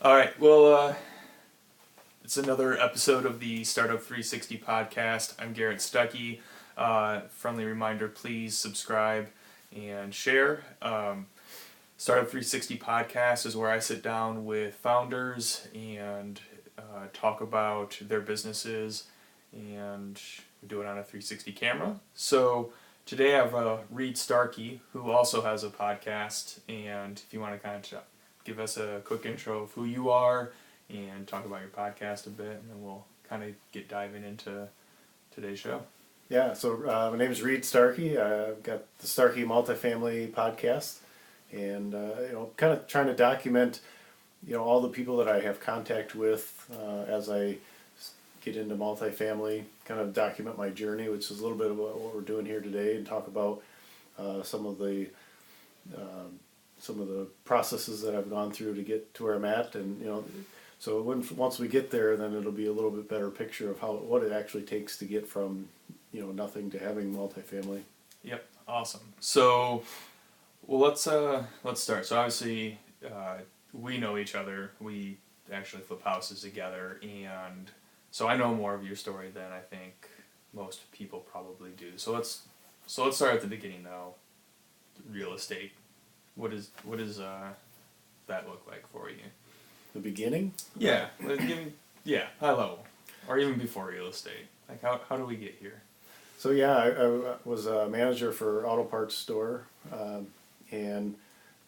All right, well, it's another episode of the Startup 360 podcast. I'm Garrett Stuckey. Friendly reminder, please subscribe and share. Startup 360 podcast is where I sit down with founders and talk about their businesses, and we do it on a 360 camera. So today I have Reed Starkey, who also has a podcast, and if you want to kind of give us a quick intro of who you are and talk about your podcast a bit, and then we'll kind of get diving into today's show. Yeah, so my name is Reed Starkey. I've got the Starkey Multifamily Podcast, and kind of trying to document, all the people that I have contact with as I get into multifamily. Kind of document my journey, which is a little bit of what we're doing here today, and talk about some of the processes that I've gone through to get to where I'm at, and so once we get there, then it'll be a little bit better picture of what it actually takes to get from nothing to having multifamily. Yep, awesome. So, well, let's start. So obviously, we know each other. We actually flip houses together, and so I know more of your story than I think most people probably do. So let's start at the beginning though. Real estate. What does that look like for you? The beginning? Yeah, high level, or even before real estate. Like how do we get here? So yeah, I was a manager for auto parts store, and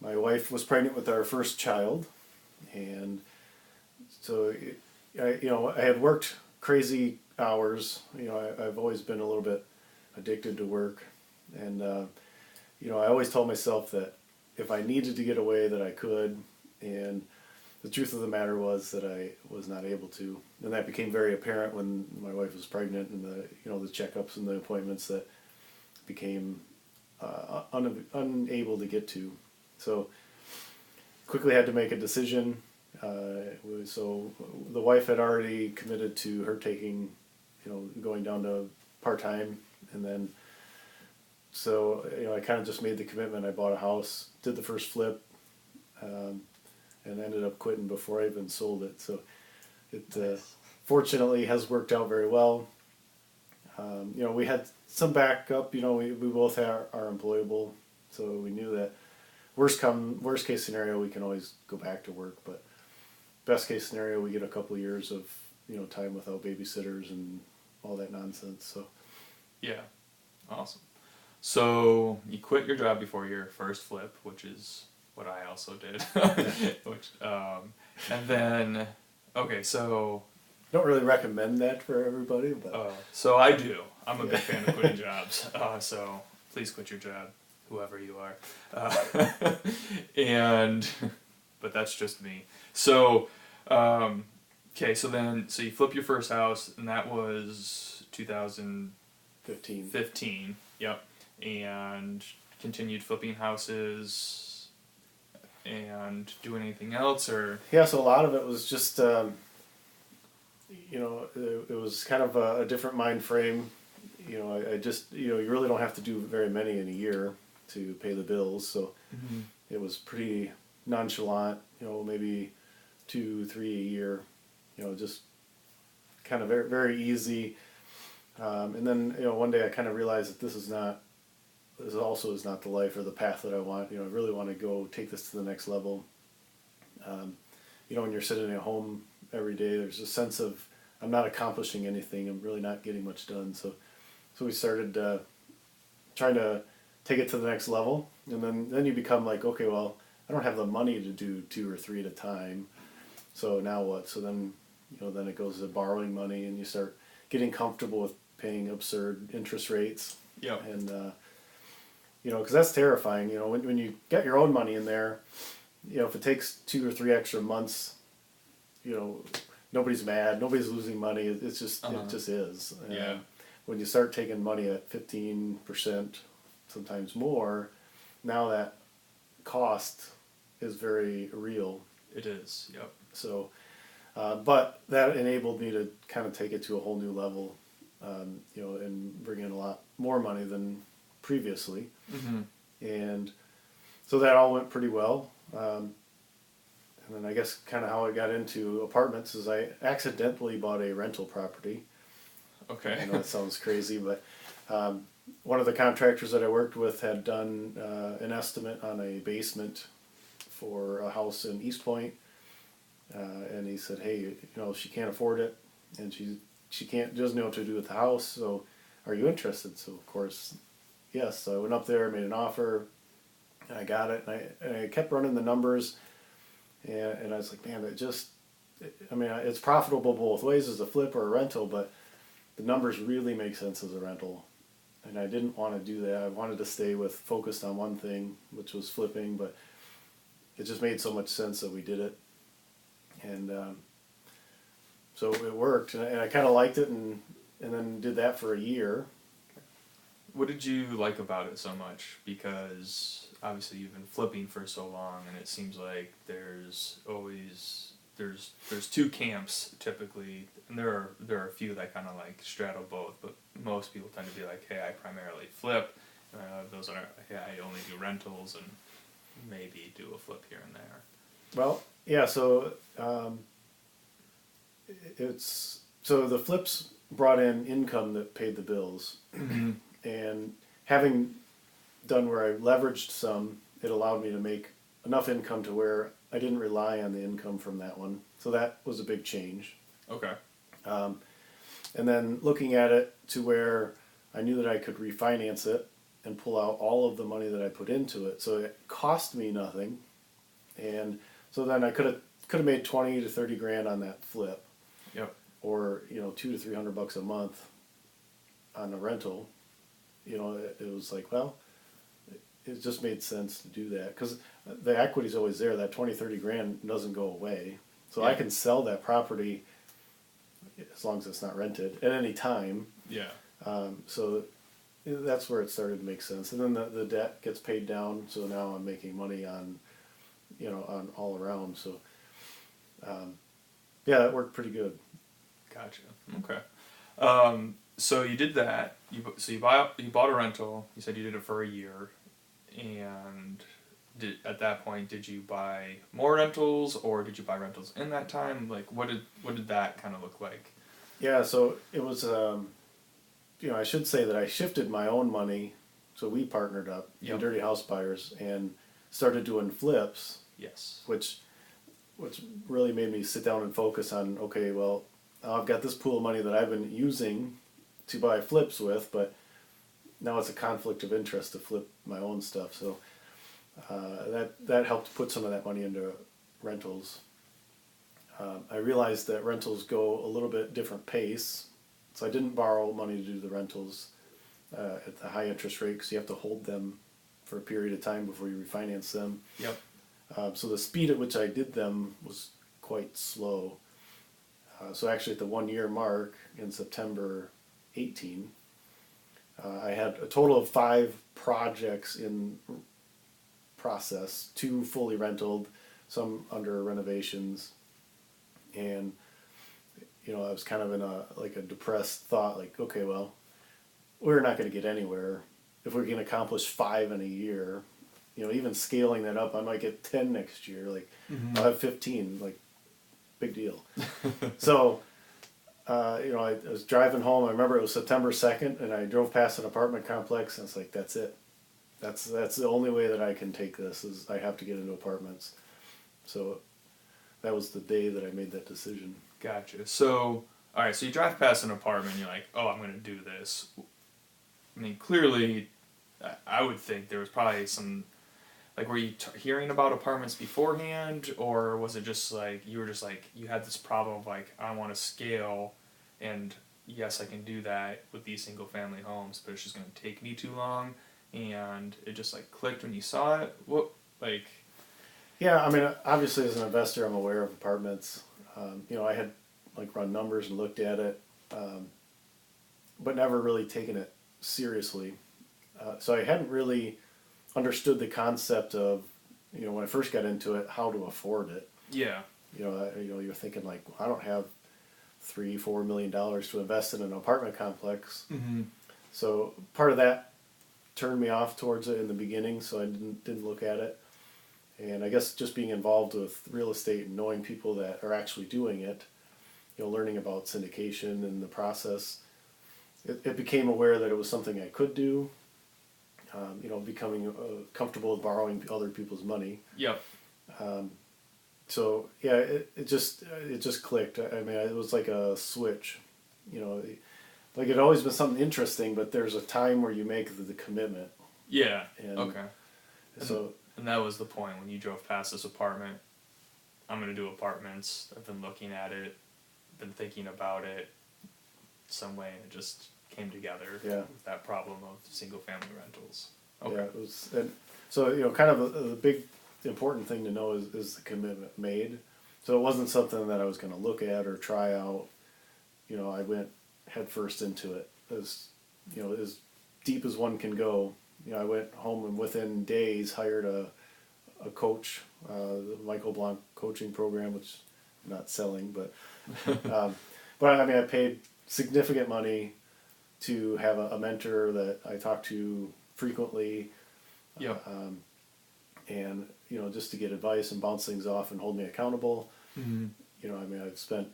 my wife was pregnant with our first child, and so I had worked crazy hours. I've always been a little bit addicted to work, and I always told myself that if I needed to get away, that I could, and the truth of the matter was that I was not able to, and that became very apparent when my wife was pregnant, and the checkups and the appointments that became unable to get to. So quickly had to make a decision. So the wife had already committed to her taking, going down to part-time, and then so I kind of just made the commitment. I bought a house, did the first flip, and ended up quitting before I even sold it. So it fortunately has worked out very well. We had some backup. We both are employable, so we knew that worst case scenario, we can always go back to work. But best case scenario, we get a couple of years of time without babysitters and all that nonsense. So yeah, awesome. So you quit your job before your first flip, which is what I also did. And then, okay, so don't really recommend that for everybody, but so I do. I'm a big fan of quitting jobs. So please quit your job, whoever you are. But that's just me. So, okay, so you flip your first house, and that was 2015. Yep. And continued flipping houses and doing anything else, or? Yeah, so a lot of it was just, it was kind of a different mind frame. I just, you really don't have to do very many in a year to pay the bills. So It was pretty nonchalant, maybe 2-3 a year, just kind of very, very easy. And then, one day I kind of realized that this also is not the life or the path that I want. I really want to go take this to the next level. When you're sitting at home every day, there's a sense of I'm not accomplishing anything. I'm really not getting much done. So we started trying to take it to the next level. And then you become like, okay, well, I don't have the money to do 2 or 3 at a time. So now what? So then, then it goes to borrowing money, and you start getting comfortable with paying absurd interest rates. Yeah. And, because that's terrifying. When you get your own money in there, if it takes 2 or 3 extra months, nobody's mad, nobody's losing money. It's just it just is. And yeah. When you start taking money at 15%, sometimes more, now that cost is very real. It is. Yep. So, but that enabled me to kind of take it to a whole new level, and bring in a lot more money than previously. And so that all went pretty well. And then I guess kind of how I got into apartments is I accidentally bought a rental property. Okay. I know it sounds crazy, but one of the contractors that I worked with had done an estimate on a basement for a house in East Point, and he said, "Hey, she can't afford it, and she doesn't know what to do with the house. So, are you interested?" So of course, yes. So I went up there, made an offer, and I got it, and I kept running the numbers, and I was like, man, it's profitable both ways as a flip or a rental, but the numbers really make sense as a rental. And I didn't want to do that. I wanted to stay focused on one thing, which was flipping, but it just made so much sense that we did it. And so it worked, and I kind of liked it, and then did that for a year. What did you like about it so much? Because obviously you've been flipping for so long, and it seems like there's two camps typically, and there are a few that kind of like straddle both, but most people tend to be like, hey, I primarily flip. Those are, hey, I only do rentals and maybe do a flip here and there. Well, yeah. So the flips brought in income that paid the bills, and having done where I leveraged some, it allowed me to make enough income to where I didn't rely on the income from that one. So that was a big change. Okay. And then looking at it to where I knew that I could refinance it and pull out all of the money that I put into it. So it cost me nothing. And so then I could have made 20 to 30 grand on that flip. Yep. Or, $200 to $300 a month on a rental. It was like, well, it just made sense to do that because the equity's always there. That 20, 30 grand doesn't go away. So Yeah. I can sell that property as long as it's not rented at any time. Yeah. So that's where it started to make sense. And then the debt gets paid down. So now I'm making money on all around. So, yeah, that worked pretty good. Gotcha. Okay. So you did that. You bought a rental. You said you did it for a year, and at that point did you buy more rentals or did you buy rentals in that time? Like what did that kind of look like? Yeah. So it was. I should say that I shifted my own money. So we partnered up in Dirty House Buyers and started doing flips. Yes. Which really made me sit down and focus on, okay, well, I've got this pool of money that I've been using to buy flips with, but now it's a conflict of interest to flip my own stuff. So that helped put some of that money into rentals. I realized that rentals go a little bit different pace, so I didn't borrow money to do the rentals at the high interest rate because you have to hold them for a period of time before you refinance them. Yep. So the speed at which I did them was quite slow. So actually at the 1 year mark in September 18, I had a total of 5 projects in process, 2 fully rented, some under renovations. And, I was kind of in a depressed thought, like, okay, well, we're not going to get anywhere if we can accomplish 5 in a year. Even scaling that up, I might get 10 next year. Like, I'll have 15. Like, big deal. So, I was driving home. I remember it was September 2nd, and I drove past an apartment complex, and it's like, that's it. That's the only way that I can take this is I have to get into apartments. So, that was the day that I made that decision. Gotcha. So, all right. So you drive past an apartment, and you're like, oh, I'm going to do this. I mean, clearly, I would think there was probably some. Like, were you hearing about apartments beforehand, or was it just like you had this problem of like, I want to scale, and yes, I can do that with these single family homes, but it's just going to take me too long, and it just like clicked when you saw it? What, like? Yeah, I mean, obviously as an investor, I'm aware of apartments. I had like run numbers and looked at it, but never really taken it seriously. So I hadn't really understood the concept of, when I first got into it, how to afford it. Yeah. You're thinking like, well, I don't have $3-4 million to invest in an apartment complex. Mm-hmm. So part of that turned me off towards it in the beginning, so I didn't look at it. And I guess just being involved with real estate and knowing people that are actually doing it, learning about syndication and the process, it became aware that it was something I could do. Becoming comfortable with borrowing other people's money. Yep. So yeah, it just clicked. I mean, it was like a switch, like it always been something interesting, but there's a time where you make the commitment. Yeah. And okay. So. And that was the point when you drove past this apartment. I'm gonna do apartments. I've been looking at it, been thinking about it, some way, and it just came together. Yeah. With that problem of single family rentals. Okay. Yeah, it was, and so kind of the big important thing to know is the commitment made. So it wasn't something that I was going to look at or try out. I went headfirst into it as deep as one can go. I went home and within days hired a coach, the Michael Blanc coaching program, which I'm not selling, but but I mean I paid significant money to have a mentor that I talk to frequently. Yep. And just to get advice and bounce things off and hold me accountable. Mm-hmm. I mean, I've spent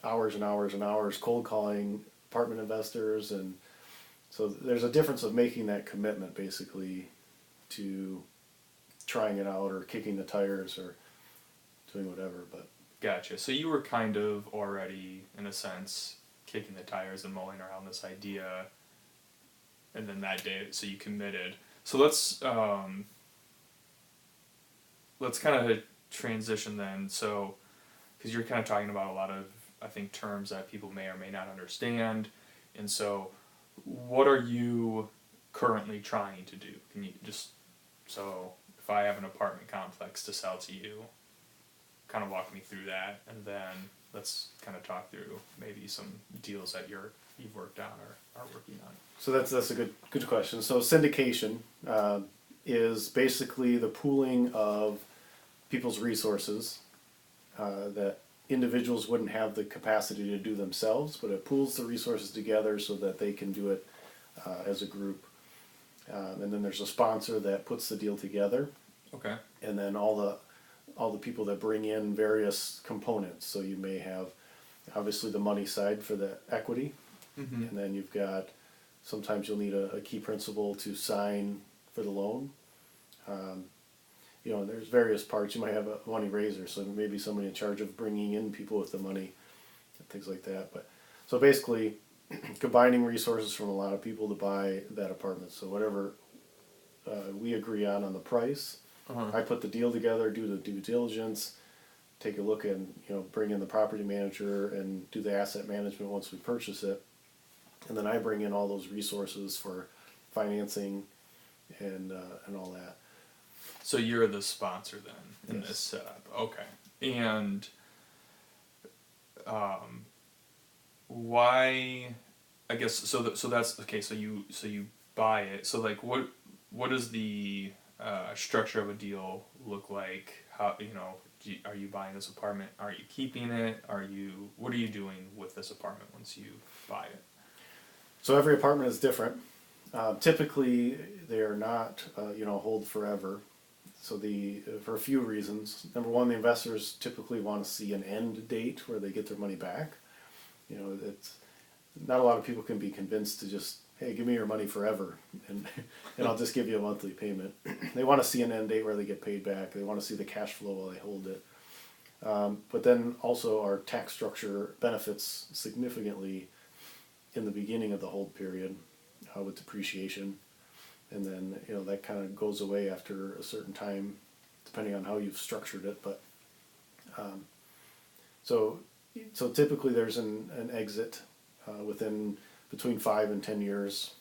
hours and hours and hours cold calling apartment investors, and so there's a difference of making that commitment basically to trying it out or kicking the tires or doing whatever. But gotcha. So you were kind of already, in a sense, kicking the tires and mulling around this idea, and then that day, so you committed. So let's kind of transition then. So, because you're kind of talking about a lot of, I think, terms that people may or may not understand, and so, what are you currently trying to do? Can you just, so if I have an apartment complex to sell to you, kind of walk me through that, and then let's kind of talk through maybe some deals that you've worked on or are working on. So that's a good question. So syndication is basically the pooling of people's resources that individuals wouldn't have the capacity to do themselves, but it pools the resources together so that they can do it as a group. And then there's a sponsor that puts the deal together. Okay. And then all the people that bring in various components. So you may have obviously the money side for the equity, Mm-hmm. and then you've got, sometimes you'll need a key principal to sign for the loan. There's various parts. You might have a money raiser, so maybe somebody in charge of bringing in people with the money, and things like that. But so basically, combining resources from a lot of people to buy that apartment. So whatever we agree on the price, Uh-huh. I put the deal together, do the due diligence, take a look and bring in the property manager and do the asset management once we purchase it, and then I bring in all those resources for financing and all that. So you're the sponsor then in Yes. this setup. Okay. And why, I guess, so that's okay. So you buy it. So like what does the structure of a deal look like? How, are you buying this apartment? Are you keeping it? What are you doing with this apartment once you buy it? So every apartment is different. Typically, they are not hold forever. So for a few reasons. Number one, the investors typically want to see an end date where they get their money back. It's not a lot of people can be convinced to just, hey, give me your money forever, and I'll just give you a monthly payment. They want to see an end date where they get paid back. They want to see the cash flow while they hold it. But then also our tax structure benefits significantly in the beginning of the hold period with depreciation. And then, that kind of goes away after a certain time, depending on how you've structured it. But so typically there's an exit within between 5 and 10 years,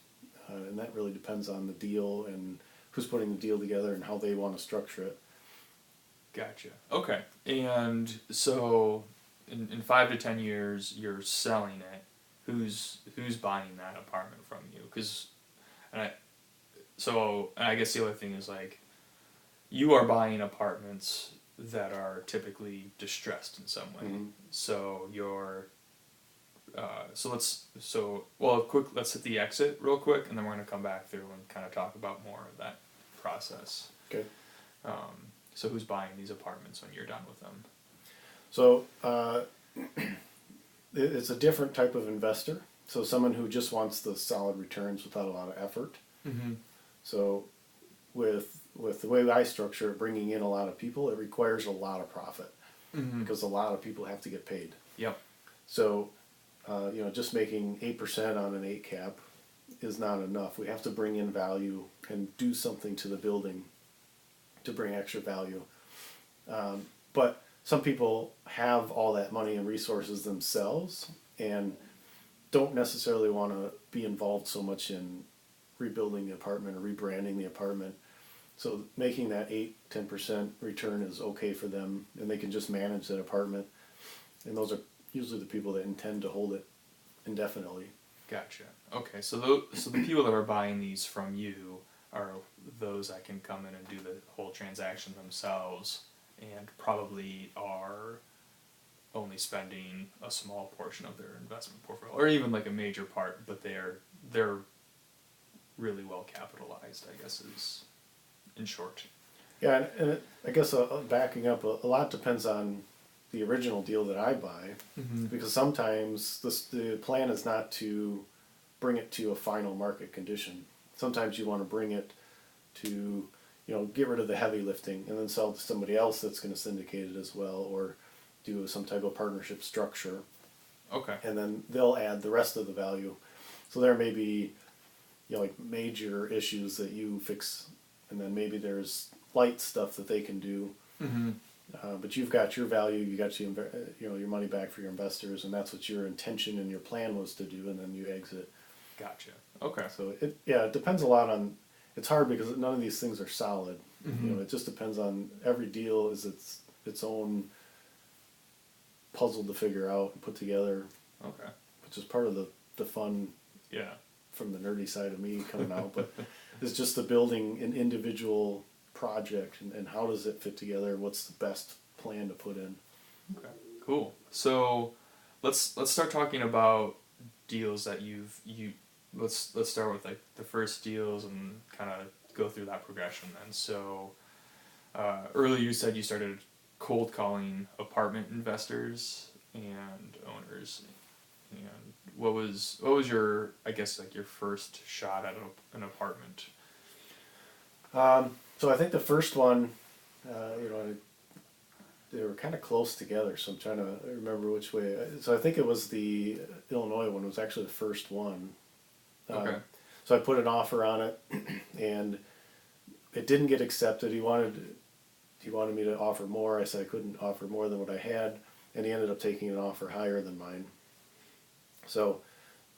and that really depends on the deal and who's putting the deal together and how they want to structure it. Gotcha. Okay. And so in 5 to 10 years, you're selling it. Who's buying that apartment from you? I guess the other thing is, like, you are buying apartments that are typically distressed in some way. Mm-hmm. So let's hit the exit real quick, and then we're going to come back through and kind of talk about more of that process. Okay. So who's buying these apartments when you're done with them? So it's a different type of investor. So someone who just wants the solid returns without a lot of effort. Mm-hmm. So with the way I structure it, bringing in a lot of people, it requires a lot of profit because a lot of people have to get paid. Yep. So just making 8% on an 8 cap is not enough. We have to bring in value and do something to the building to bring extra value. But some people have all that money and resources themselves and don't necessarily want to be involved so much in rebuilding the apartment or rebranding the apartment. So making that 8-10% return is okay for them, and they can just manage that apartment. And those are usually the people that intend to hold it indefinitely. Gotcha. Okay, so the people that are buying these from you are those that can come in and do the whole transaction themselves, and probably are only spending a small portion of their investment portfolio, or even like a major part, but they're really well capitalized, I guess, is in short. Yeah, and I guess backing up, a lot depends on the original deal that I buy, because sometimes the plan is not to bring it to a final market condition. Sometimes you want to bring it to, get rid of the heavy lifting and then sell it to somebody else that's going to syndicate it as well, or do some type of partnership structure. Okay. And then they'll add the rest of the value. So there may be, like major issues that you fix, and then maybe there's light stuff that they can do. But you've got your value, you got your money back for your investors, and that's what your intention and your plan was to do, and then you exit. Gotcha. Okay. So it depends a lot on. It's hard because none of these things are solid. It just depends on, every deal is its own puzzle to figure out and put together. Okay. Which is part of the fun. Yeah. From the nerdy side of me coming out, but it's just the building an individual project and how does it fit together? What's the best plan to put in? Okay. Cool. So let's start talking about deals that let's start with like the first deals and kind of go through that progression then. So earlier you said you started cold calling apartment investors and owners, and what was your, I guess, like your first shot at an apartment? So I think the first one, they were kind of close together, so I'm trying to remember which way. So I think it was the Illinois one was actually the first one. Okay. So I put an offer on it, and it didn't get accepted. He wanted me to offer more. I said I couldn't offer more than what I had, and he ended up taking an offer higher than mine. So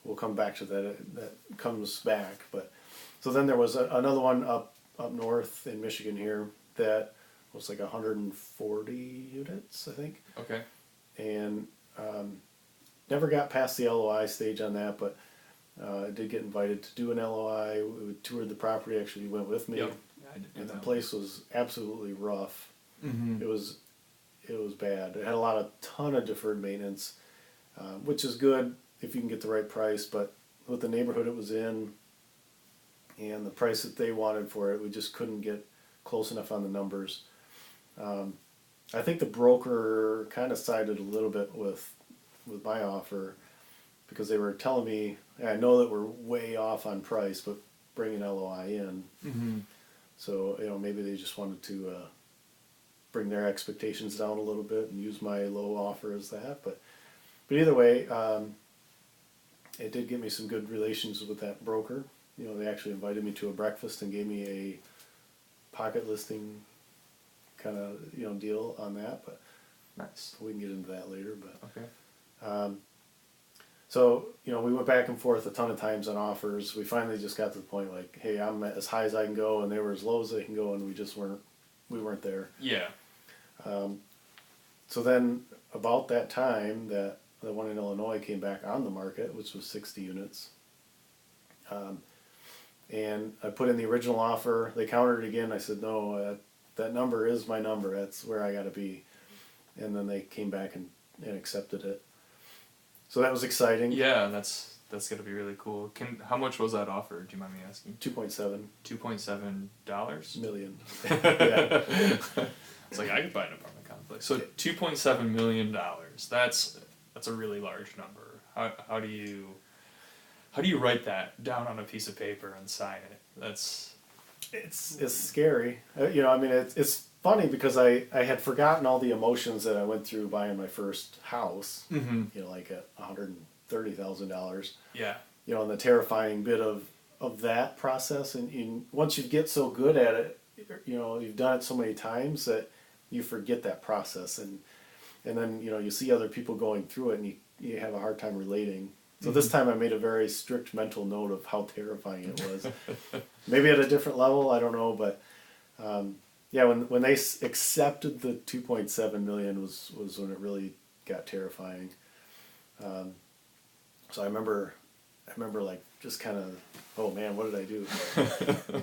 we'll come back to that. That comes back, but so then there was another one up north in Michigan here that was like 140 units, I think. Okay. And never got past the LOI stage on that, but I did get invited to do an LOI. We toured the property. Actually, he went with me. Yep. Yeah, I did and that. the place was absolutely rough. It was bad. It had a ton of deferred maintenance, which is good if you can get the right price, but with the neighborhood it was in and the price that they wanted for it, we just couldn't get close enough on the numbers. I think the broker kind of sided a little bit with my offer because they were telling me, I know that we're way off on price, but bring an LOI in. So, maybe they just wanted to bring their expectations down a little bit and use my low offer as that. But either way, it did give me some good relations with that broker. They actually invited me to a breakfast and gave me a pocket listing kind of, deal on that. But nice. We can get into that later. But okay. So, we went back and forth a ton of times on offers. We finally just got to the point like, hey, I'm as high as I can go, and they were as low as they can go, and we weren't there. Yeah. So then about that time that the one in Illinois came back on the market, which was 60 units. And I put in the original offer. They countered it again. I said, no, that number is my number. That's where I got to be. And then they came back and accepted it. So that was exciting. Yeah, that's That's gonna be really cool. How much was that offer? Do you mind me asking? 2.7 $2.7 million. Yeah. It's like I could buy an apartment complex. So $2.7 million. That's a really large number. How do you write that down on a piece of paper and sign it? It's scary. You know, I mean, it's funny because I had forgotten all the emotions that I went through buying my first house. Mm-hmm. You know, like at $130,000. Yeah. You know, and the terrifying bit of that process, and once you get so good at it, you know, you've done it so many times that you forget that process, and then you know you see other people going through it, and you have a hard time relating. So this time I made a very strict mental note of how terrifying it was. Maybe at a different level, I don't know, but yeah, when they accepted the 2.7 million was when it really got terrifying. So I remember like just kind of, oh man, what did I do?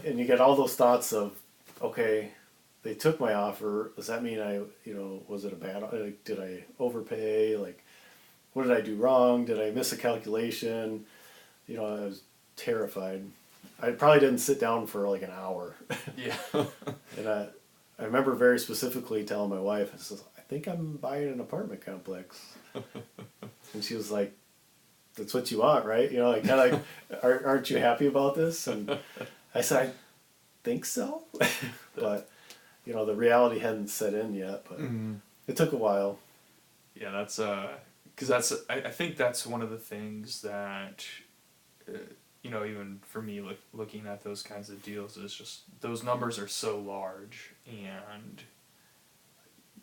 And you get all those thoughts of, okay, they took my offer. Does that mean was it a bad? Like, did I overpay? Like, what did I do wrong? Did I miss a calculation? You know, I was terrified. I probably didn't sit down for like an hour. Yeah. And I remember very specifically telling my wife, I said, I think I'm buying an apartment complex. And she was like, that's what you want, right? You know, like kind of like, aren't you happy about this? And I said, I think so. But, you know, the reality hadn't set in yet, but it took a while. Yeah, that's, because I think that's one of the things that, you know, even for me, looking at those kinds of deals is just, those numbers are so large and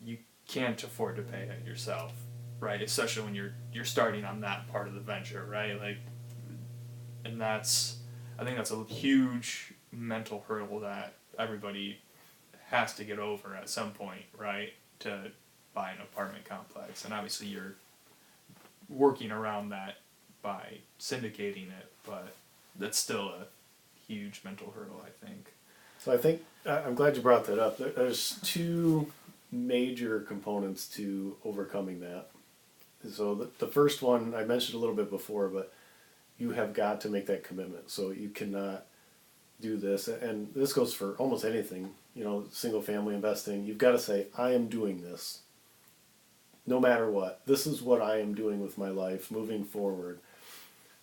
you can't afford to pay it yourself, right? Especially when you're starting on that part of the venture, right? Like, and I think that's a huge mental hurdle that everybody has to get over at some point, right? To buy an apartment complex. And obviously you're working around that by syndicating it, but that's still a huge mental hurdle, I think. So I think, I'm glad you brought that up. There's two major components to overcoming that. So the first one, I mentioned a little bit before, but you have got to make that commitment. So you cannot do this, and this goes for almost anything, you know, single family investing. You've got to say, I am doing this no matter what. This is what I am doing with my life moving forward,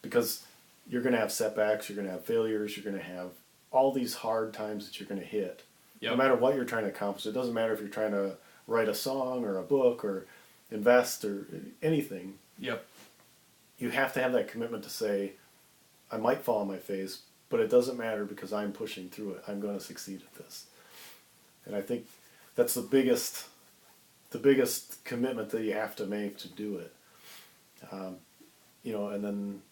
because you're going to have setbacks, you're going to have failures, you're going to have all these hard times that you're going to hit. Yep. No matter what you're trying to accomplish. It doesn't matter if you're trying to write a song or a book or invest or anything. Yep. You have to have that commitment to say, I might fall on my face, but it doesn't matter because I'm pushing through it. I'm going to succeed at this. And I think that's the biggest commitment that you have to make to do it. You know, and then,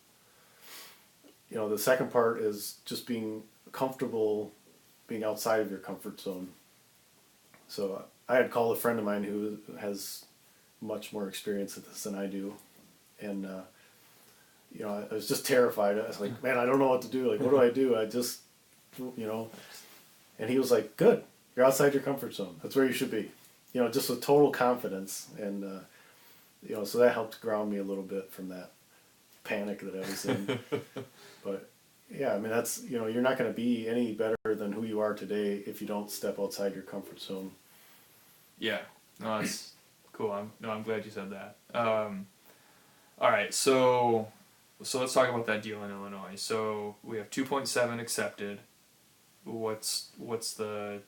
you know, the second part is just being comfortable being outside of your comfort zone. So I had called a friend of mine who has much more experience at this than I do. And, you know, I was just terrified. I was like, man, I don't know what to do. Like, what do I do? I just, you know, and he was like, good, you're outside your comfort zone. That's where you should be. You know, just with total confidence. And, you know, so that helped ground me a little bit from that panic that I was in. But yeah, I mean, that's, you know, you're not going to be any better than who you are today if you don't step outside your comfort zone. Yeah, no, that's cool. I'm glad you said that. All right, so let's talk about that deal in Illinois. So we have 2.7 accepted. What's the,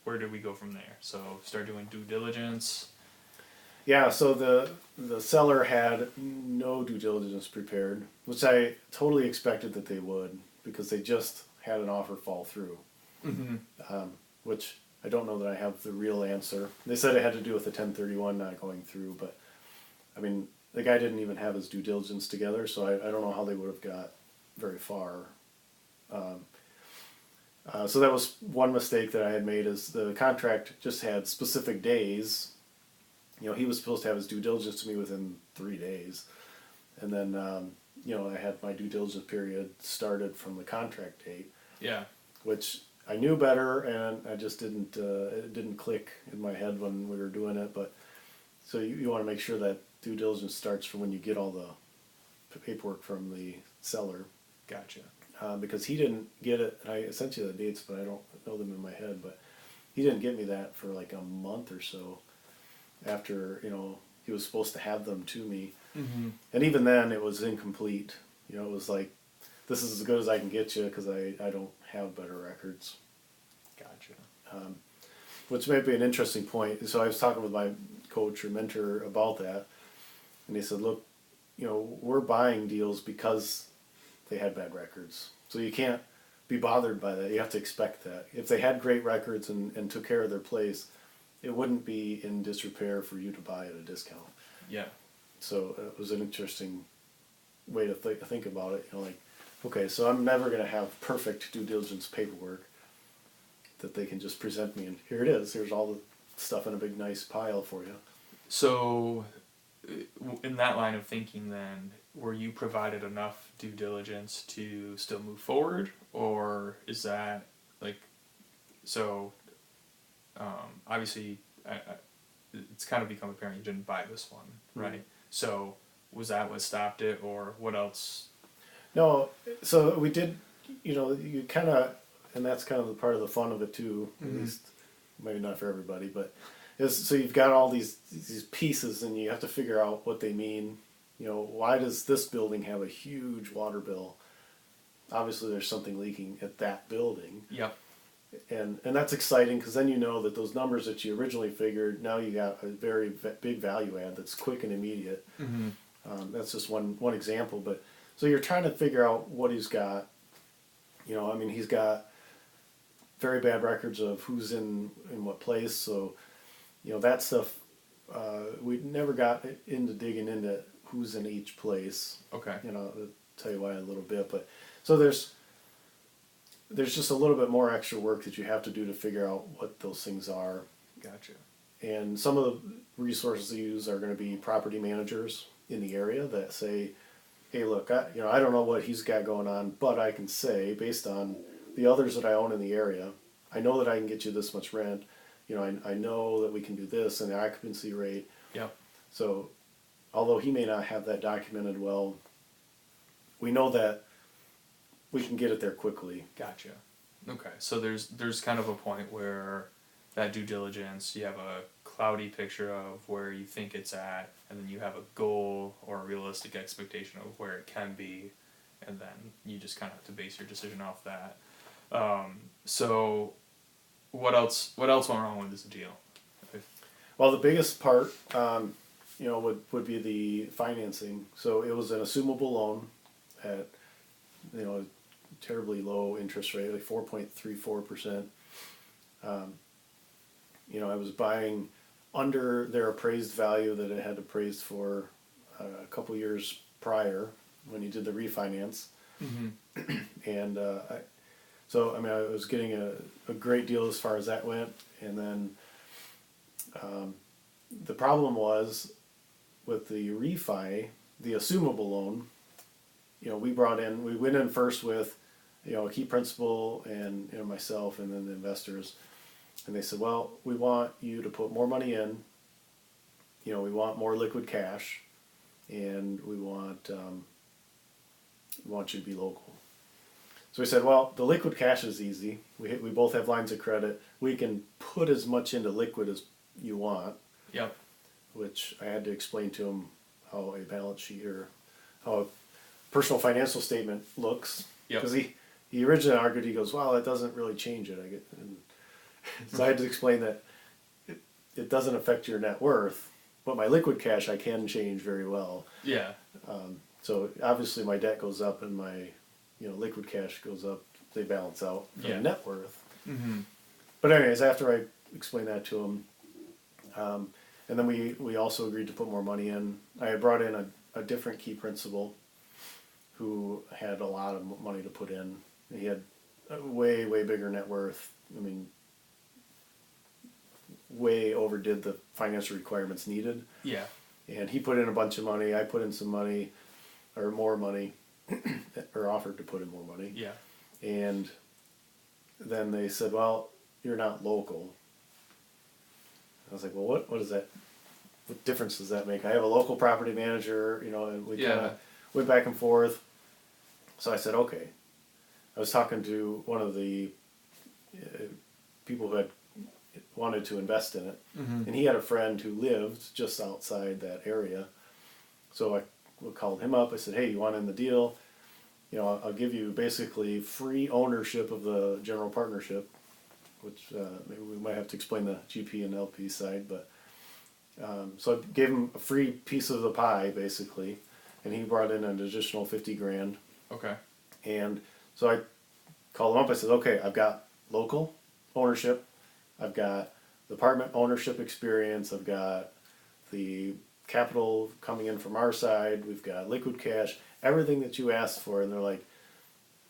where do we go from there? So start doing due diligence. Yeah, so the seller had no due diligence prepared, which I totally expected that they would, because they just had an offer fall through. Which I don't know that I have the real answer. They said it had to do with the 1031 not going through, but I mean, the guy didn't even have his due diligence together, so I don't know how they would have got very far. So that was one mistake that I had made, is the contract just had specific days. You know, he was supposed to have his due diligence to me within 3 days. And then, you know, I had my due diligence period started from the contract date. Yeah. Which I knew better, and I just didn't, it didn't click in my head when we were doing it. But so you want to make sure that due diligence starts from when you get all the paperwork from the seller. Gotcha. Because he didn't get it. I sent you the dates, but I don't know them in my head. But he didn't get me that for like a month or so after, he was supposed to have them to me. Mm-hmm. And even then, it was incomplete. It was like, this is as good as I can get you because I don't have better records. Gotcha. Which might be an interesting point. So I was talking with my coach or mentor about that. And he said, look, we're buying deals because they had bad records. So you can't be bothered by that. You have to expect that. If they had great records and took care of their place, it wouldn't be in disrepair for you to buy at a discount. Yeah. So it was an interesting way to think about it. Okay, so I'm never going to have perfect due diligence paperwork that they can just present me, and here it is. Here's all the stuff in a big nice pile for you. So, in that line of thinking, then, were you provided enough due diligence to still move forward, or is that obviously, it's kind of become apparent you didn't buy this one, right? Mm-hmm. So, was that what stopped it, or what else? No, so we did, you kind of, and that's kind of the part of the fun of it too, at least, maybe not for everybody, but so you've got all these pieces and you have to figure out what they mean. Why does this building have a huge water bill? Obviously there's something leaking at that building. Yep. And that's exciting because then you know that those numbers that you originally figured, now you got a very big value add that's quick and immediate. Mm-hmm. That's just one example, but so you're trying to figure out what he's got. He's got very bad records of who's in what place. So, that stuff, we never got into digging into who's in each place. Okay. I'll tell you why in a little bit. But so there's just a little bit more extra work that you have to do to figure out what those things are. Gotcha. And some of the resources they use are going to be property managers in the area that say, hey, look, I don't know what he's got going on, but I can say, based on the others that I own in the area, I know that I can get you this much rent. I know that we can do this and the occupancy rate. Yep. So, although he may not have that documented well, we know that we can get it there quickly. Gotcha. Okay, so there's kind of a point where that due diligence, you have a cloudy picture of where you think it's at, and then you have a goal or a realistic expectation of where it can be, and then you just kind of have to base your decision off that. So what else went wrong with this deal? Well, the biggest part, would be the financing. So it was an assumable loan at, a terribly low interest rate, like 4.34%. I was buying under their appraised value that it had appraised for a couple years prior when you did the refinance. Mm-hmm. And I was getting a great deal as far as that went. And then the problem was with the refi, the assumable loan, we went in first with, a key principal and myself and then the investors. And they said, well, we want you to put more money in, we want more liquid cash, and we want you to be local. So we said, well, the liquid cash is easy. We both have lines of credit. We can put as much into liquid as you want. Yep. Which I had to explain to him how a balance sheet or how a personal financial statement looks. Yep. Because he originally argued, he goes, well, that doesn't really change it. So I had to explain that it doesn't affect your net worth, but my liquid cash I can change very well. Yeah. So obviously my debt goes up and my liquid cash goes up. They balance out for the net worth. Mm-hmm. But anyways, after I explained that to him, and then we also agreed to put more money in. I had brought in a different key principal who had a lot of money to put in. He had a way, way bigger net worth. Way overdid the financial requirements needed. Yeah. And he put in a bunch of money. I put in some money, or more money, or offered to put in more money. Yeah. And then they said, well, you're not local. I was like, well, what is that? What difference does that make? I have a local property manager, and went back and forth. So I said, okay. I was talking to one of the people who had wanted to invest in it, and he had a friend who lived just outside that area. So I called him up. I said, hey, you want in the deal? You know, I'll give you basically free ownership of the general partnership, which maybe we might have to explain the GP and LP side, but so I gave him a free piece of the pie basically, and he brought in an additional $50,000. Okay. And so I called him up. I said, okay, I've got local ownership, I've got the apartment ownership experience, I've got the capital coming in from our side, we've got liquid cash, everything that you asked for. And they're like,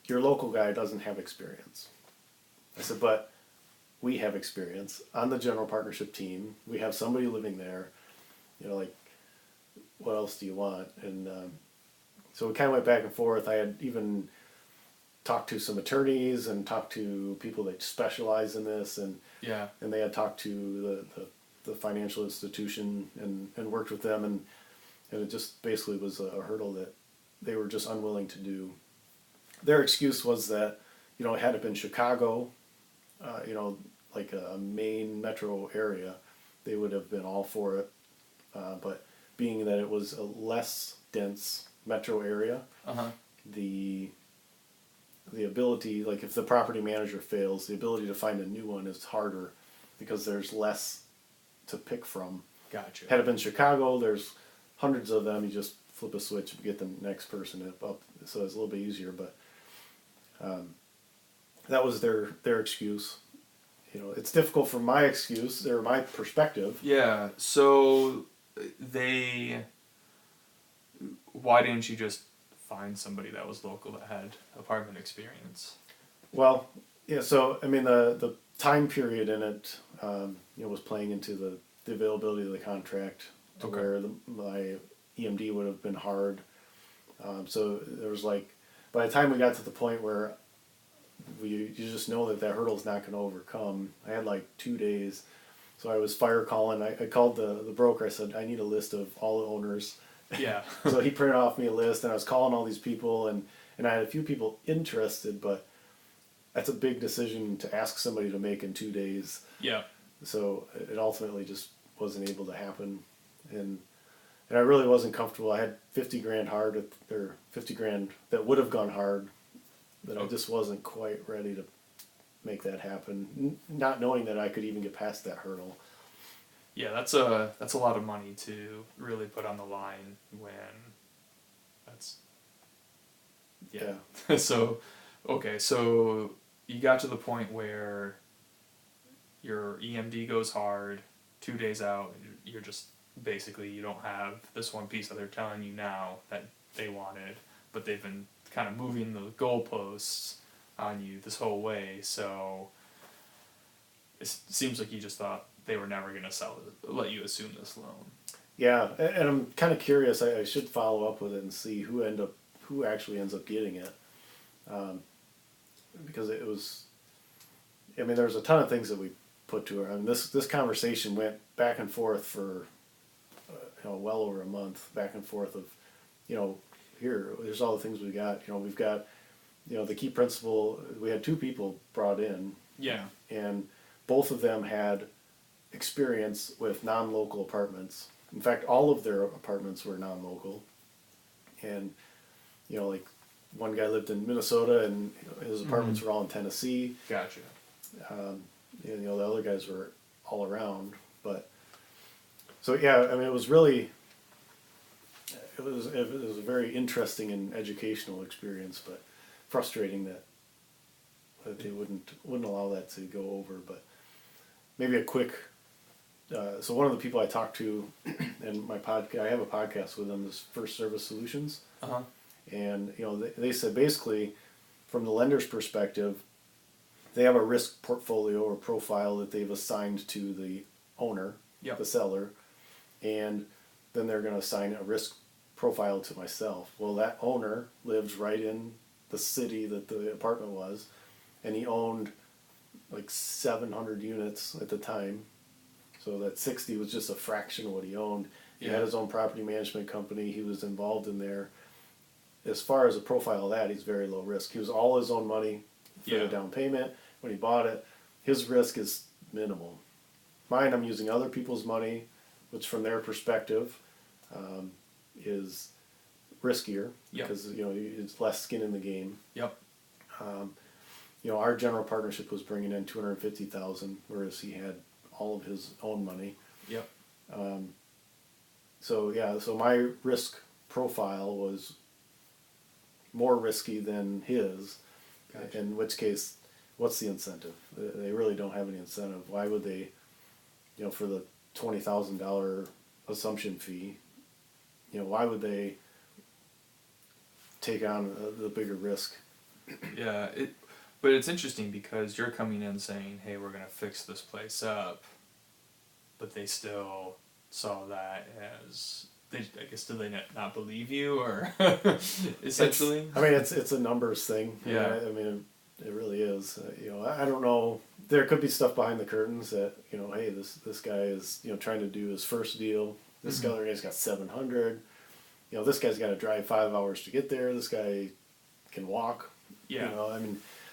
your local guy doesn't have experience. I said, but we have experience on the general partnership team. We have somebody living there. You know, like, what else do you want? And so we kind of went back and forth. I had even talked to some attorneys and talked to people that specialize in this, and they had talked to the financial institution and worked with them, and it just basically was a hurdle that they were just unwilling to do. Their excuse was that, you know, had it been Chicago, you know, like a main metro area, they would have been all for it. But being that it was a less dense metro area, the ability, like if the property manager fails, the ability to find a new one is harder because there's less to pick from. Gotcha. Had it been Chicago, there's hundreds of them. You just flip a switch and get the next person up, so it's a little bit easier. But that was their excuse. You know, it's difficult from my excuse or my perspective. Yeah. So why didn't you just find somebody that was local that had apartment experience? Well, yeah. So I mean, the time period in it, you know, was playing into the availability of the contract to where my EMD would have been hard. So there was like, by the time we got to the point where you just know that hurdle's not going to overcome, I had like 2 days. So I was fire calling. I called the broker. I said, I need a list of all the owners. Yeah. So he printed off me a list, and I was calling all these people, and I had a few people interested, but that's a big decision to ask somebody to make in 2 days. Yeah. So it ultimately just wasn't able to happen. And I really wasn't comfortable. I had $50,000 hard, or $50,000 that would have gone hard, that I just wasn't quite ready to make that happen, not knowing that I could even get past that hurdle. Yeah, that's a lot of money to really put on the line when that's so so you got to the point where your EMD goes hard 2 days out, you're just basically, you don't have this one piece that they're telling you now that they wanted, but they've been kind of moving the goalposts on you this whole way. So it seems like you just thought they were never going to let you assume this loan. Yeah, and I'm kind of curious. I should follow up with it and see who actually ends up getting it, because it was. I mean, there's a ton of things that we put to her. I mean, this conversation went back and forth for, well over a month, back and forth of, here's all the things we got. We've got, the key principal. We had 2 people brought in. Yeah. And both of them had experience with non-local apartments. In fact, all of their apartments were non-local. And, like one guy lived in Minnesota and his apartments were all in Tennessee. Gotcha. The other guys were all around. But, so yeah, I mean, it was really, it was a very interesting and educational experience, but frustrating that they wouldn't allow that to go over. But maybe a quick, so one of the people I talked to in my podcast, I have a podcast with them, is First Service Solutions. Uh-huh. And, they said basically, from the lender's perspective, they have a risk portfolio or profile that they've assigned to the owner, the seller, and then they're going to assign a risk profile to myself. Well, that owner lives right in the city that the apartment was, and he owned like 700 units at the time. So that 60 was just a fraction of what he owned. He had his own property management company. He was involved in there. as far as a profile of that, he's very low risk. He was all his own money for the down payment when he bought it. His risk is minimal. Mine, I'm using other people's money, which from their perspective is riskier because it's less skin in the game. Yep. Our general partnership was bringing in $250,000, whereas he had all of his own money. Yep. So my risk profile was more risky than his. Gotcha. In which case, what's the incentive? They really don't have any incentive. Why would they, for the $20,000 assumption fee, why would they take on the bigger risk? Yeah, but it's interesting because you're coming in saying, hey, we're going to fix this place up, but they still saw that as, I guess, do they not believe you, or essentially? It's a numbers thing. Yeah. It really is. I don't know. There could be stuff behind the curtains that, hey, this guy is, trying to do his first deal. This other guy's got 700. This guy's got to drive 5 hours to get there. This guy can walk. Yeah.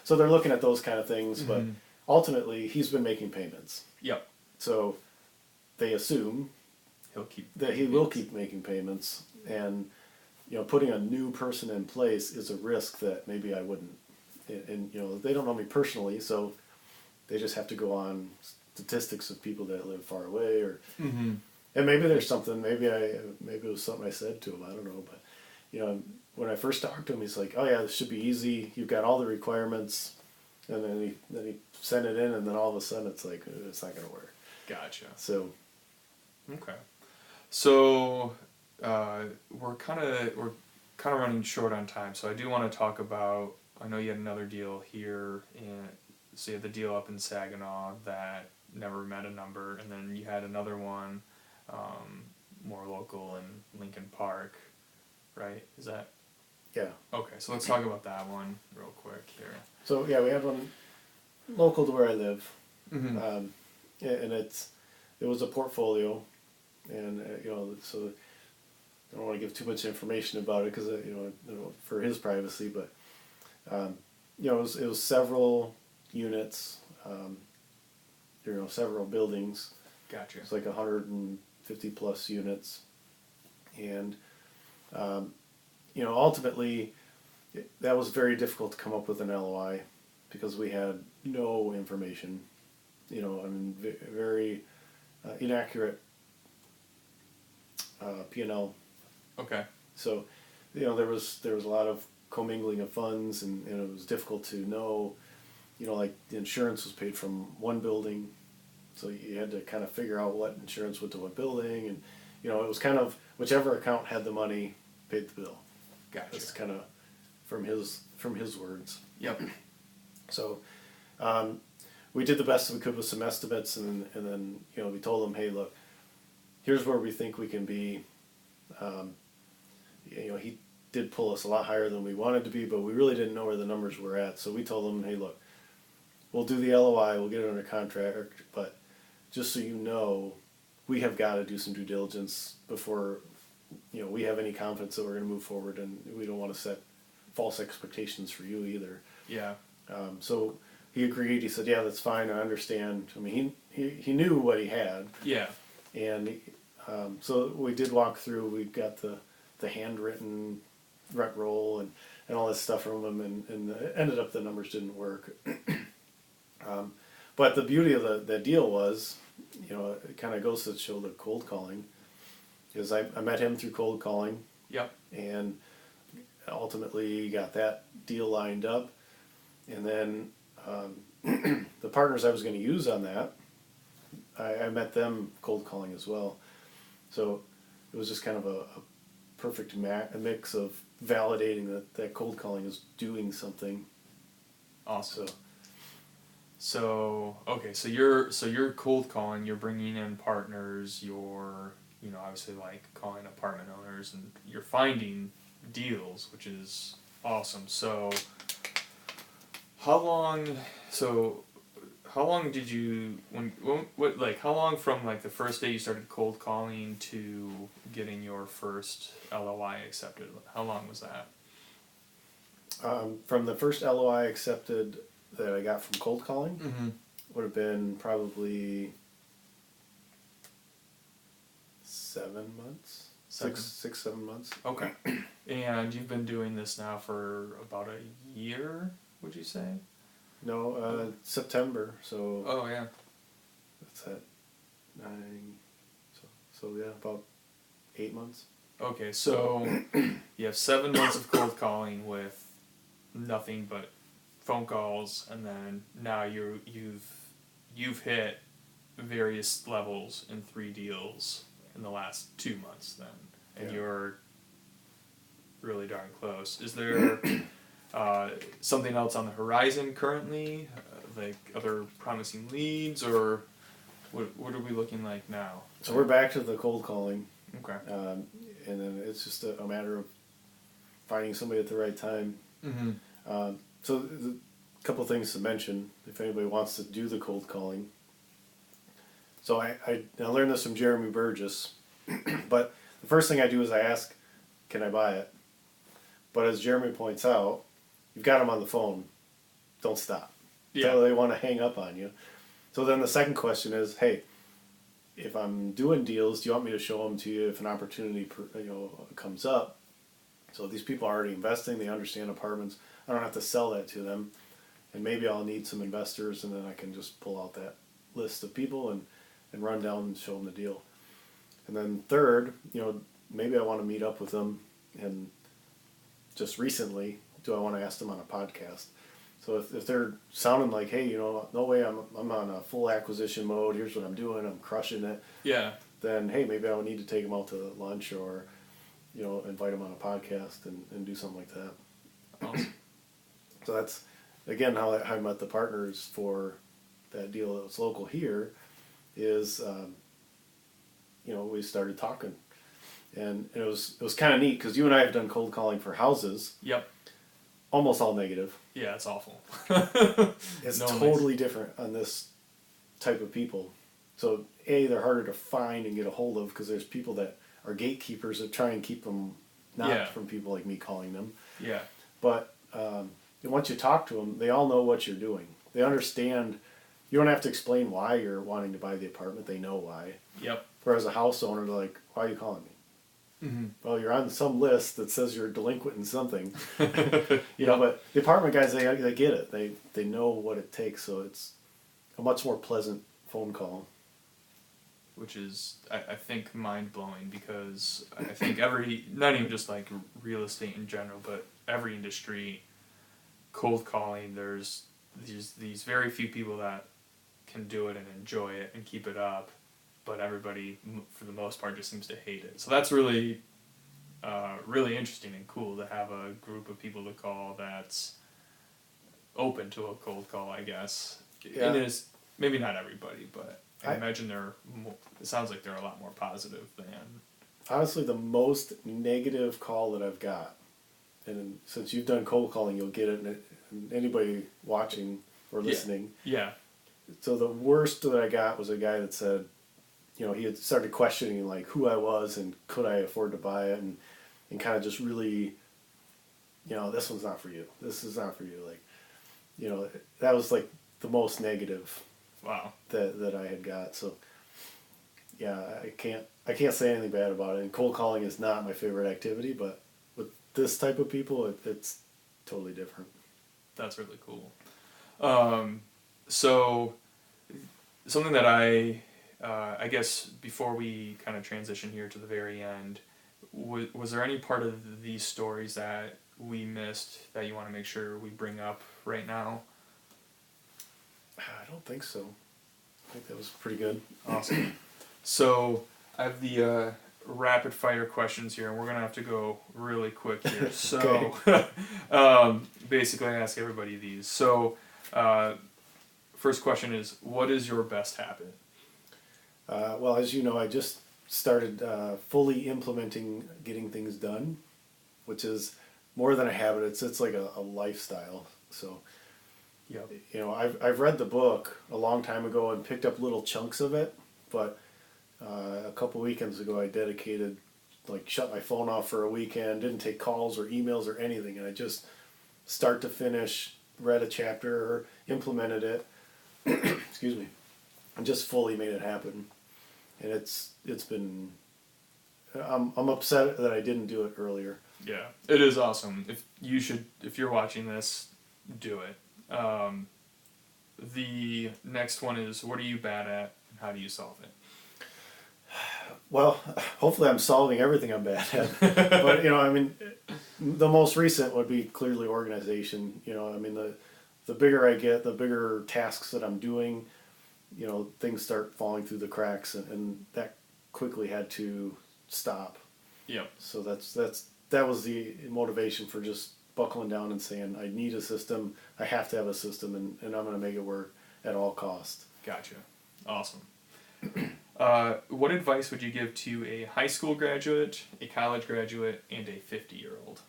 So they're looking at those kind of things, but ultimately he's been making payments. Yep. So they assume he will keep making payments, and putting a new person in place is a risk that maybe I wouldn't. And they don't know me personally, so they just have to go on statistics of people that live far away, or and maybe there's something. Maybe it was something I said to him. I don't know, but when I first talked to him, he's like, "Oh yeah, this should be easy. You've got all the requirements," and then he sent it in, and then all of a sudden it's like it's not going to work. Gotcha. So. Okay. So we're kind of running short on time. So I do want to talk about. I know you had another deal here, so you had the deal up in Saginaw that never met a number, and then you had another one, more local in Lincoln Park, right? Is that? Yeah. Okay, so let's talk about that one real quick here. So yeah, we had one local to where I live, Mm-hmm. and it was a portfolio, and so I don't want to give too much information about it because for his privacy, but it was several units, several buildings. Gotcha. It's like 150 plus units, and ultimately that was very difficult to come up with an LOI because we had no information. Very inaccurate P&L. Okay. So, there was a lot of commingling of funds, and it was difficult to know, like the insurance was paid from one building, so you had to kind of figure out what insurance went to what building, and it was kind of whichever account had the money paid the bill. Gotcha. That's kind of from his words. Yep. So, we did the best we could with some estimates, and then we told them, hey, look, here's where we think we can be. He did pull us a lot higher than we wanted to be, but we really didn't know where the numbers were at. So we told them, hey, look, we'll do the LOI, we'll get it under contract, but just so you know, we have got to do some due diligence before we have any confidence that we're going to move forward, and we don't want to set false expectations for you either. Yeah. So he agreed. He said, yeah, that's fine. I understand. He knew what he had. Yeah. And so we did walk through. We got the handwritten rent roll and all this stuff from him, and it ended up the numbers didn't work. But the beauty of the deal was, it kind of goes to show the cold calling, is I met him through cold calling. Yep. And ultimately got that deal lined up. And then the partners I was going to use on that, I met them cold calling as well. So it was just kind of a perfect mix of validating that cold calling is doing something. Awesome. So you're cold calling, you're bringing in partners, you're obviously like calling apartment owners, and you're finding deals, which is awesome. So how long did you how long from like the first day you started cold calling to getting your first LOI accepted? How long was that? From the first LOI accepted that I got from cold calling, Mm-hmm. would have been probably 7 months, 7 months. Okay. And you've been doing this now for about a year, would you say? No, September. So Oh, yeah. that's at 9. So yeah, about 8 months. Okay, so you have 7 months of cold calling with nothing but phone calls, and then now you've hit various levels in 3 deals in the last 2 months then, and Yeah. you're really darn close. Is there something else on the horizon currently, like other promising leads, or what are we looking like now? So we're back to the cold calling, Okay. and then it's just a matter of finding somebody at the right time. Mm-hmm. So a couple things to mention if anybody wants to do the cold calling. So I learned this from Jeremy Burgess, but the first thing I do is I ask, can I buy it? But as Jeremy points out, you've got them on the phone. Don't stop. Yeah. Until they want to hang up on you. So then the second question is, hey, if I'm doing deals, do you want me to show them to you if an opportunity comes up? So these people are already investing. They understand apartments. I don't have to sell that to them. And maybe I'll need some investors, and then I can just pull out that list of people and run down and show them the deal. And then third, maybe I want to meet up with them, and just recently, do I want to ask them on a podcast? So if they're sounding like, hey, no way, I'm on a full acquisition mode, here's what I'm doing, I'm crushing it. Yeah. Then, hey, maybe I would need to take them out to lunch or, invite them on a podcast and do something like that. Awesome. So that's, again, how I met the partners for that deal that was local here is, we started talking. And it was kind of neat because you and I have done cold calling for houses. Yep. Almost all negative. Yeah, it's awful. It's No totally different on this type of people. So, they're harder to find and get a hold of because there's people that are gatekeepers that try and keep them not from people like me calling them. Yeah. But once you talk to them, they all know what you're doing. They understand. You don't have to explain why you're wanting to buy the apartment. They know why. Yep. Whereas a house owner, they're like, why are you calling me? Mm-hmm. Well, you're on some list that says you're delinquent in something. Yeah. But the apartment guys, they get it. They know what it takes, so it's a much more pleasant phone call. Which is, I think, mind-blowing because I think not even just like real estate in general, but every industry, cold calling, there's these very few people that can do it and enjoy it and keep it up, but everybody, for the most part, just seems to hate it. So that's really, really interesting and cool to have a group of people to call that's open to a cold call, I guess. Yeah. It is, maybe not everybody, but I imagine it sounds like they're a lot more positive than... Honestly, the most negative call that I've got, and since you've done cold calling, you'll get it, and anybody watching or listening. Yeah. So the worst that I got was a guy that said, he had started questioning like who I was and could I afford to buy it, and kind of just really, this one's not for you. This is not for you. Like, that was like the most negative. Wow. That I had got. So yeah, I can't say anything bad about it. And cold calling is not my favorite activity, but with this type of people, it's totally different. That's really cool. So something that I guess before we kind of transition here to the very end, was there any part of these stories that we missed that you want to make sure we bring up right now? I don't think so. I think that was pretty good. Awesome. So I have the rapid fire questions here, and we're gonna have to go really quick here. So basically, I ask everybody these. So first question is, what is your best habit? Well, as you know, I just started fully implementing getting things done, which is more than a habit. It's like a lifestyle. So. Yep. I've read the book a long time ago and picked up little chunks of it, but a couple weekends ago I dedicated, shut my phone off for a weekend, didn't take calls or emails or anything, and I just start to finish, read a chapter or implemented it, excuse me, and just fully made it happen. And it's been, I'm upset that I didn't do it earlier. Yeah, it is awesome. If you're watching this, do it. The next one is, what are you bad at and how do you solve it? Well, hopefully I'm solving everything I'm bad at. But, the most recent would be clearly organization. The bigger I get, the bigger tasks that I'm doing, things start falling through the cracks, and that quickly had to stop. Yep. So that was the motivation for just buckling down and saying, I need a system, I have to have a system, and I'm going to make it work at all costs. Gotcha. Awesome. What advice would you give to a high school graduate, a college graduate, and a 50-year-old?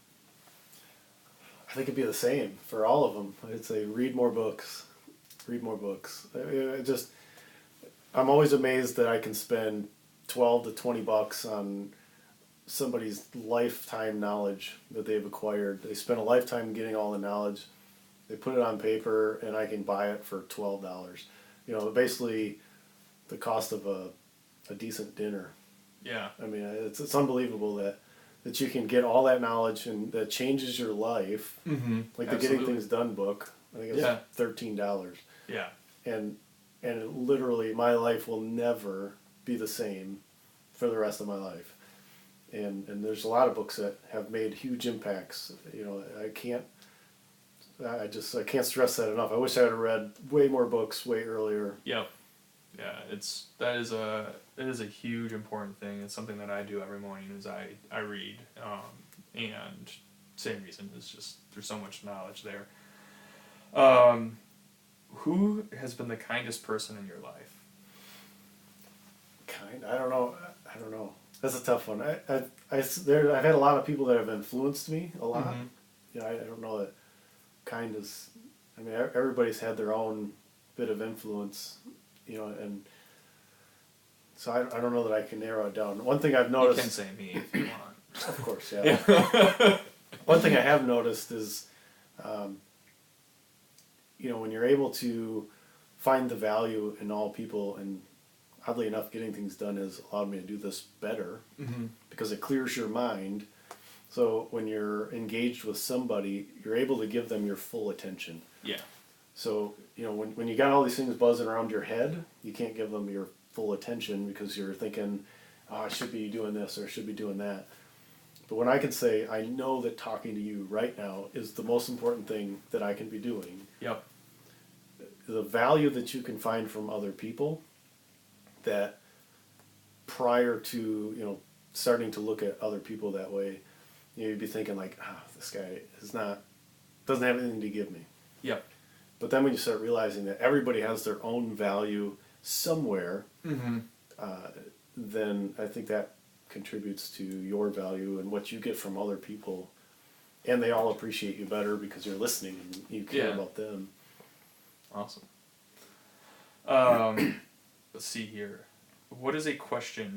I think it'd be the same for all of them. I'd say read more books. Read more books. I'm always amazed that I can spend $12 to $20 on somebody's lifetime knowledge that they've acquired. They spent a lifetime getting all the knowledge. They put it on paper, and I can buy it for $12. Basically the cost of a decent dinner. Yeah. I mean, it's unbelievable that you can get all that knowledge and that changes your life. Mm-hmm. Like the Getting Things Done book. I think it's $13. Yeah. And literally my life will never be the same for the rest of my life. And there's a lot of books that have made huge impacts. I can't stress that enough. I wish I had read way more books way earlier. Yep. Yeah, it is a huge important thing. It's something that I do every morning is I read, and same reason, it's just there's so much knowledge there. Who has been the kindest person in your life? I don't know. That's a tough one. I've had a lot of people that have influenced me a lot. Mm-hmm. I don't know that kind is. I mean, everybody's had their own bit of influence, and so I don't know that I can narrow it down. One thing I've noticed. You can say me if you want. Of course, yeah. One thing I have noticed is, when you're able to find the value in all people, and oddly enough, Getting Things Done has allowed me to do this better, mm-hmm. because it clears your mind. So when you're engaged with somebody, you're able to give them your full attention. Yeah. So, when you got all these things buzzing around your head, you can't give them your full attention because you're thinking, oh, I should be doing this or I should be doing that. But when I can say, I know that talking to you right now is the most important thing that I can be doing. Yep. The value that you can find from other people that prior to, starting to look at other people that way, you'd be thinking like, this guy doesn't have anything to give me. Yep. But then when you start realizing that everybody has their own value somewhere, mm-hmm. Then I think that contributes to your value and what you get from other people. And they all appreciate you better because you're listening and you care about them. Awesome. Let's see here. What is a question